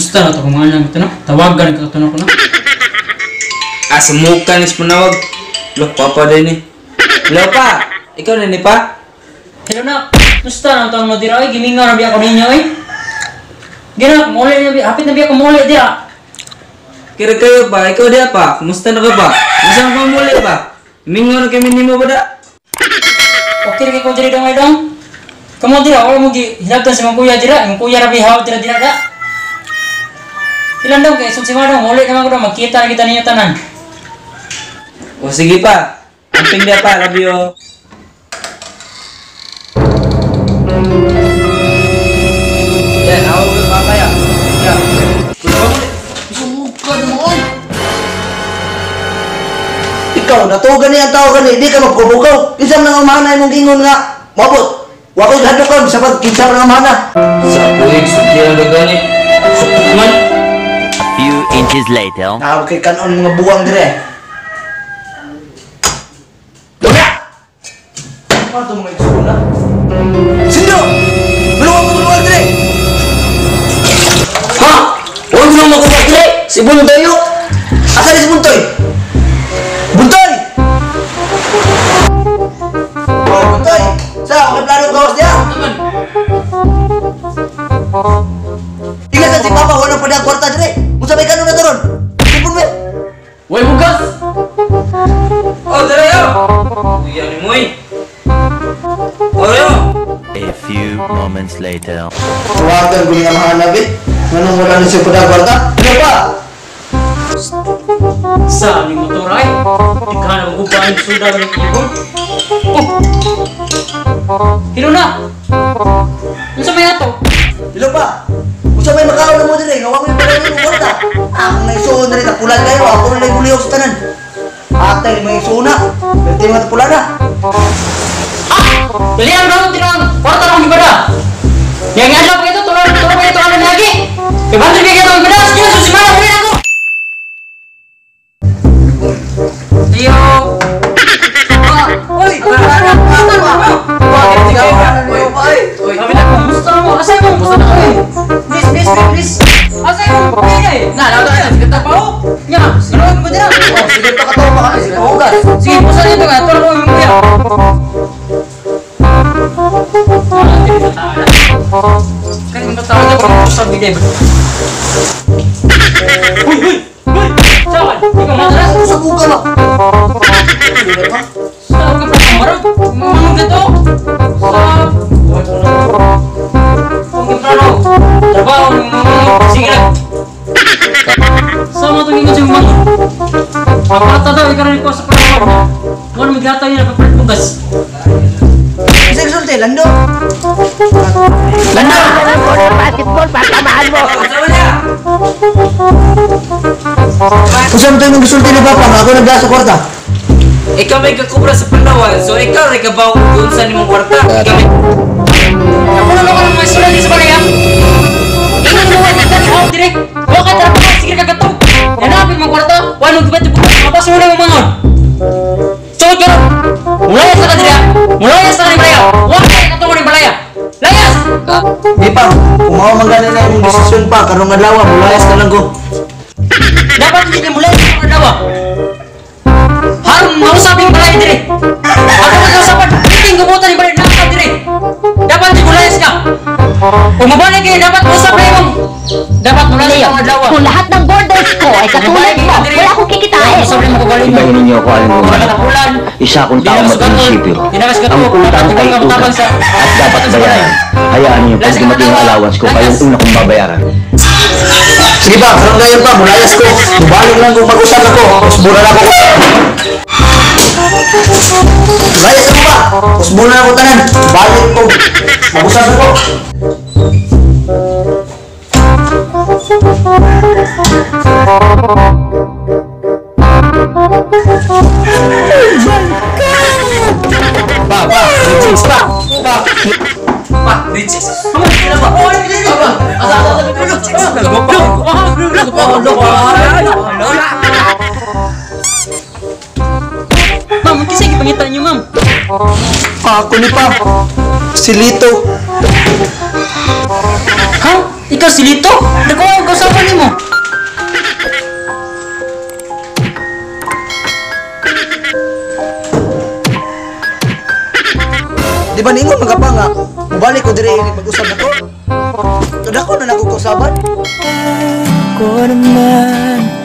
Musta na to kung mga ito na? Tawagan ka ito na ko na. Semukan is penawag. Loh, papa din eh. Loh, pa. Ikaw na ni pa? Hello na. Musta na ito ang madira ay? Gimingaw na biya ko ninyo eh. Gina, kumuli na biya. Hapit na biya kumuli dia. Kira kayo pa. Ikaw dia pa. Kumusta na ka pa? Masa ka muli pa? Gimingaw na kami ni mo ba da? Okay, kaya ko diri dong ay dong. Kamu dira, wala mo hinagtan sa mga kuya dira. Yung kuya na bihaw dira dira da. Ilan dong, kaya sumsima dong. Muli naman ko dong. Magkita na kita ninyo tanan. O sige pa. Amping dia pa. Love you. Yan, ako ko papa ya. Ya. Sumuka naman. Ikaw, natugan niya ang tao gani. Di ka magkubukaw. Kisam nang umahanay mong gingon nga. Mabot. Wako'y hadokon sa pagkinsam ng umahana. Sa kuig, sukya na gani. Sukot man. A few inches later. Tawag kay kanon mga buwang dire. Wala! Ano ito mga iksuna? Sindo! Maluwag dire! Ha? Huwag mo makuha dire! Si Buntoy yun! Asa ni si Buntoy? Buntoy! Oh, Buntoy! Sa, okay plano gawas niya? Tingnan si Papa, wala pa niya kwarta dire! Musabay ka na doon! Sipon mo! Woy, bugas! Oh, dala yo! Kuya ni Moy! Oh, yo! A few moments later. Tawagan ko yung mahanap eh. Anong wala na siya pada kwarta? Ano pa? Sa aming motor ay. Ikaw na magubahin suda ng ibon. Oh! Hilo na! Ano sa may ato? Dilo pa? Kung may makaon na mo din eh, nawa mo yung pala yung kwarta. Ako na isuon na rin, napulan kayo. Ako na lang guliyaw sa tanan. Atay, may isuon na. Pwede yung matapulan na. Dalihan daw tinang kwarta ng ibadah. Yang ada pa ito tulong pa ito ano lagi. Kebantu kayak gitu ibadah sih susi mana boleh aku. Ayo. Oi, mana? Kami nak musta mo, asay mo musta na oi. Please. Asay mo, pwede. Nah, daw tayo, sige ta pao. Nya, ganoon mo dira. Oh, sige pa katawa pa kami, sige hugas. Sige, musta dito ka, tulong mo kuya. Kan yung tao na pang sa bigay ba? Uy! Saan? Ikaw matras? Sa buka na. Saan ka pa kamarang? Mamang gato? Saan? Kung gimprano? Trabaho ng mamang. Sige lang. Saan mo itong ingat yung mamang? Mapata daw, ikaw rin ko sa pangalaman. Kung magata yun, napapalit bugas. Bisa sulti, Lando. Lando! Basketball, patamaan mo! Kung saan mo tayo magsulti ni Papa, ako nagla sa kwarta. Ikaw may kakubra sa Palawan, so ikaw rin kabaw doon sa nimong kwarta. Ikaw may... Ako na lang mga sulat sa balaya. Ikaw na mga dito ni Hawk direct. Huwag ka tara pa, sige kagatong. Yanapin mga kwarta. Walang gibat yung bukas. Kapag mo lang mga. Sawad ka rin. Mulayas na ka dira. Mulayas na ka ni balaya. Huwag ka katungo ni balaya. Layas! Di pa, kung mawamagalan na yung desisyon pa, karong adlaw, mulayas ka lang ko. Dapat hindi ka mulayas sa mga dawa. Harong mausapin yung balaya dire. Ako nag-usapan. Hindi gubutan yung balaya na dire. Dapat hindi mulayas ka. Kung mabalik kayo, dapat usap na yung dapat mulayas sa mga dawa. Kung lahat ng borders ko ay katulad mo, wala akong kikitain. Usap na yung magaling mo. Ibayin ninyo ako aling Wala mga na pulan. isa akong tao magprinsipyo. Ang utang ay utang at dapat bayaran. Hayaan niyo pag dumating ang allowance ko, kayong una kong babayaran. Sige pa, karong ngayon pa, mulayas ko. Balik lang kung mag-usap ako, usbura na ako. Mulayas ako pa, usbura na ako tanan. Balik ko, mag-usap ako. Ma'am, kasi ipangitan niyo, ma'am. Ako ni pa, si Lito. Ha? Ikaw si Lito? Nakuha ko sa mo. Di ba ningon mga pa nga, mubalik ko dire mag-usab na to. Kada ko na nakukusaban. Ko naman